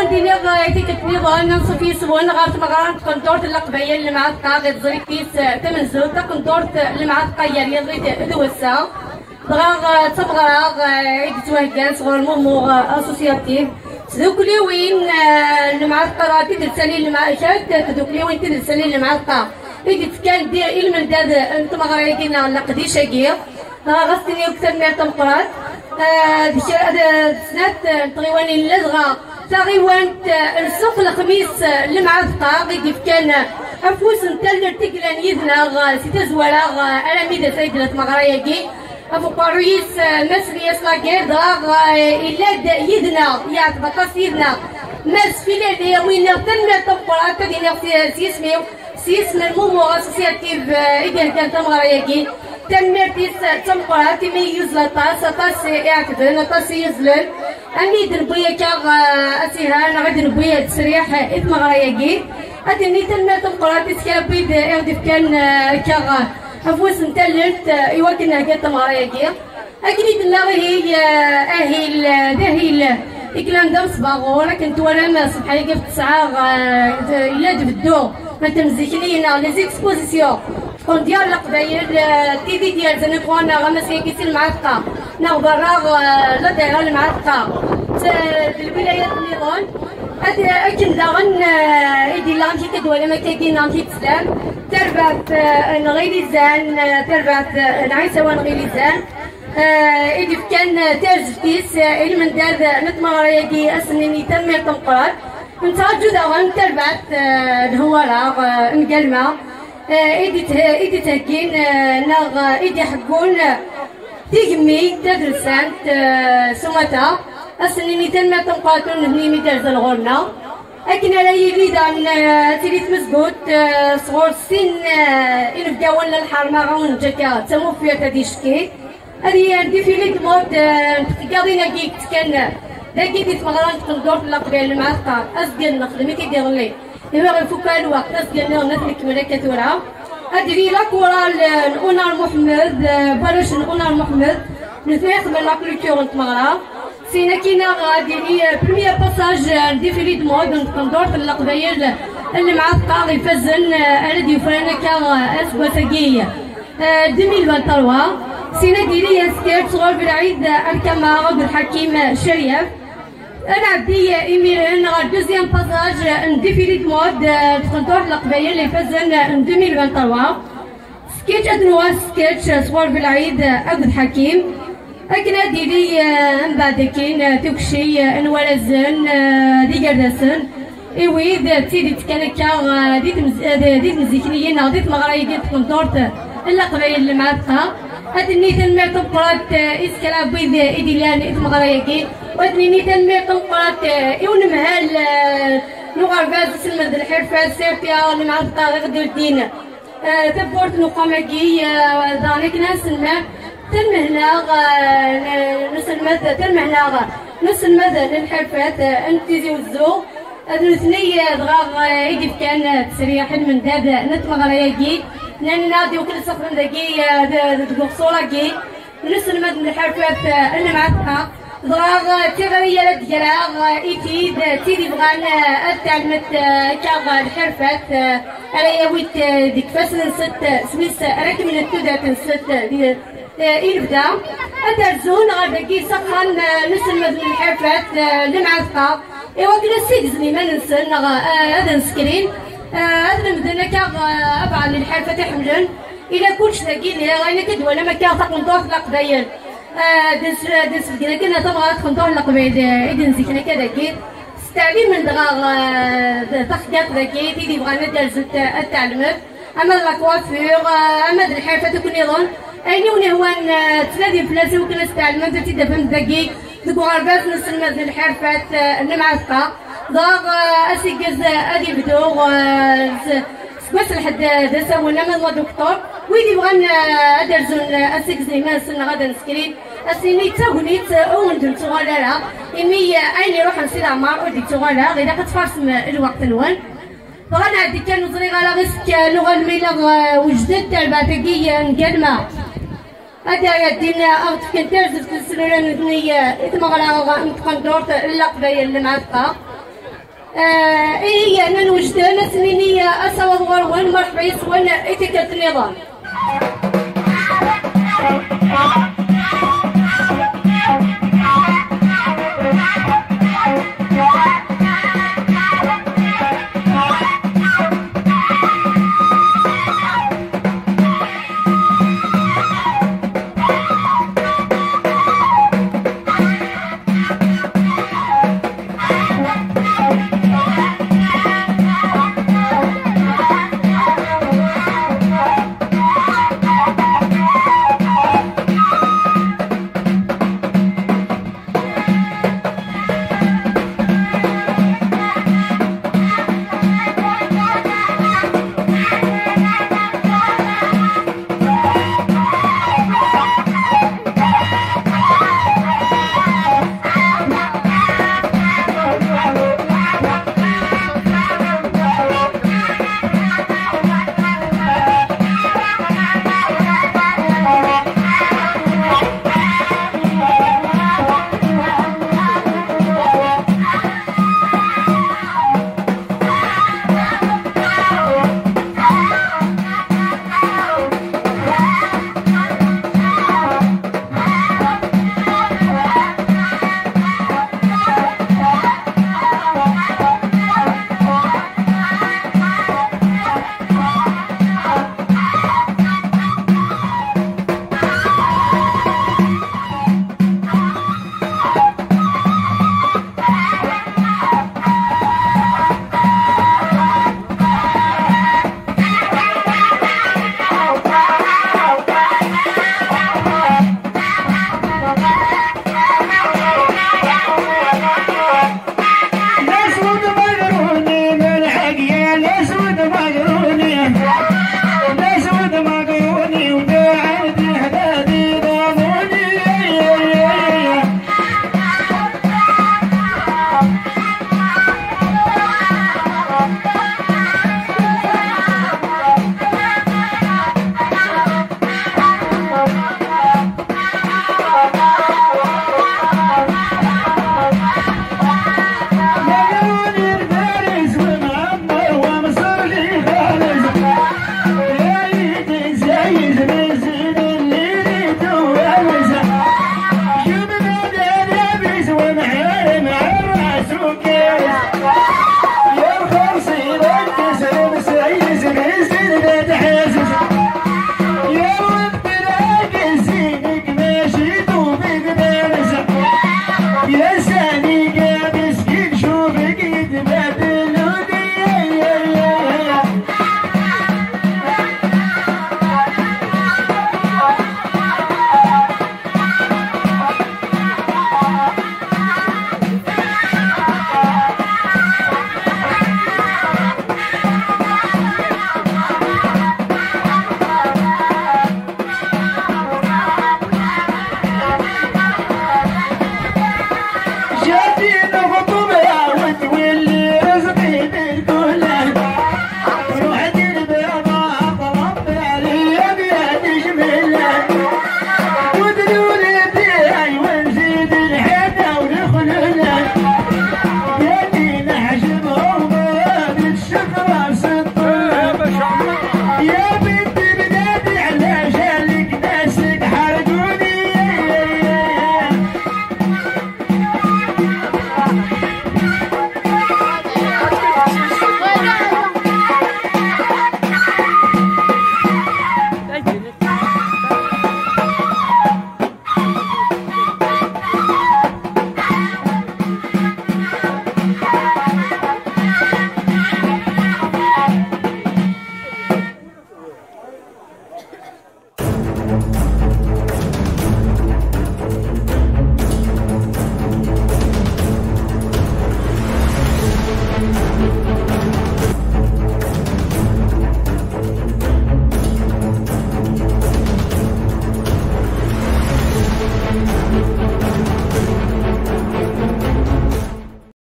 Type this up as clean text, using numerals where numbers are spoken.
ديني غايتي كتنظام نصفي سوون غارت مغران كنتورت القبايل اللي مع الطاغي تزري كيس تمنزل كنتورت اللي مع القيا رياضي دوسا بغا تبغى عيد توهكان صغار مومو اسوسياتيف تذوكلي وين اللي مع القراتي درسالي اللي مع شاد تذوكلي وين تدرسالي اللي مع القا إذا كان دير المن داد انت مغريكينا لقديش كير غاستني اكثر من تمقرات سنات تغيواني اللزغه تغيوانت السوق الخميس اللي مع القا كيف كان افوس نتل تكلان يدنا سيتا زوارا انا ميدا سيدنا مغريكي افو باريس مسري اسلاكير الا يدنا يعني بطاس يدنا ماس في ليلة وين تنمر تمقرات تدينا سيسميو سيسم المومو اسوسياتيف إذا كان تمغريكي تنمر تيس تمقرات ميوز لاطاس يعكدن لاطاس يزلل أمي دربويا كاغ أسيران غادي نبويا تسريح إتمغريكي أدني تنمر تمقرات تسكابيد إغدف كان كاغ حفوس نتلت يوكلنا كاع تمغريكي أكيد لا هي أهيل دهيل إكلام دام صباغو لكن توالام صبحي كيف تسعة إلا دبدو ما تمزيكنينا لي زيكسبوزيسيون شكون ديال القبايل تيدي ديال زنكوانا غمسكي كيسي المعرقة ناو برا لا دايرة المعرقة الولايات النظام أكن داغن إيدي لامشي كدوالة ما كايدين لامشي تسلام تربات نغيليزان تربات نعيسة ونغيليزان إذا كان ترجفتيس إلي من دار نتمغريكي أسنيني تنمير تمقرات نتاجو داغن تربات الهوارا مقلمة إذا تهكين ناغ إذا حقون تيجمي تدرسان سمتا أسنيني تنمير تمقراتون هني ميدرز الغورنا لكن على يلي دان تيليت مسكوت صغور السن إن بداون للحرمة عون جاكا تموفيا تديشكي هذه ديفيلي تموت تقاضينا كيك كان لاكي ديت مغران تقدر القبيل مع الطار أسجل نخدم كيدير لي إما غنفوكا الوقت أسجل نترك ملكة أدري لا كورال نونار محمد باش نونار محمد نفيق من لابليكيور نتمغرا سينا كينا غادي لي بروميير باساج ديفيلي تموت نقدر القبيل اللي مع الطار يفزن أردي فرانا كا أسبوع ساقية 2023 سينا ديري سكيت صغار بالعيد الكاميرا بالحكيم شريف انا عدي ايميرين غا دوزيام باساج نديفيلي مود تقدر القبايل اللي فازن 2023 سكيتش ادنوا سكيتش صغار بالعيد عبد الحكيم اكنا ديري من بعد كاين توكشي انوالزن دي قرداسن ايويد تيدي تكنكا ديت مزيكنيين ديت مغراي ديت كونتورت القبايل اللي معتها هاد النيتان مير تنقرات إسكرا بيض إديلان إتمغريكي وهاد النيتان مير تنقرات إون مهال نغار باز سلمد الحرفة سيرتيا اللي مع الطاغي غدو الدين تبورت نقامكي دانيك ناسلنا تنمهلاغ نسلمد للحرفات انتيزي وزو هادو الثنية دغاغ إيدي كان تسريح من داد نتمغريكي لأن نادي وكل صفر دقي تقصولاكي نسلمد من الحرفات اللي معتها ضراغ تغرية لدجراغ إيتيد تيدي بغان التعلمت كاغ الحرفات على ويت ديك فاسن ست سميس راكي من التودات ست إلبدا أدرزون غادي سقان نسلمد من الحرفات اللي معتها إيوا كنا سيدزني ما ننسى هذا نسكرين هذا المدينة كاغ أبعد للحرفة حملن إلى كلش ذاكي اللي غاينا كدولا ما كاغ تقنطوه في القبايل دس كنا تبغى تقنطوه القبايل إذا نسيكنا كذاكي ستعليم من دغاغ تخدات ذاكي تيدي بغانا دارزت التعلمت أما لاكوافور أما الحرفة تكون يظن أيني ونهوان تنادي بلاسي وكنا ستعلمت تيدا فهمت ذاكي ذوك غربات نسلمت الحرفات اللي معتقا ضاغ أسيجز أدي بدو سكوس الحد دسا ولا من دكتور ويدي بغانا أدرزون أسيجزي ناس غادا نسكرين أسيني تاغنيت أوندو تغالا إمي أين روح نسير عمار ودي تغالا غير كتفارسم الوقت الوان بغانا عدي كان نزري غالا غيسك لغة الميلاغ وجدت الباتقية نقلما هذا يدينا أغتف كنترز في السنة ندنية إتمغلا نتقن دورت اللقبة اللي معتقا هي أنا نوجد ناس نيني أسوى ضغروان مرحبا يسوان إتكالت النظام.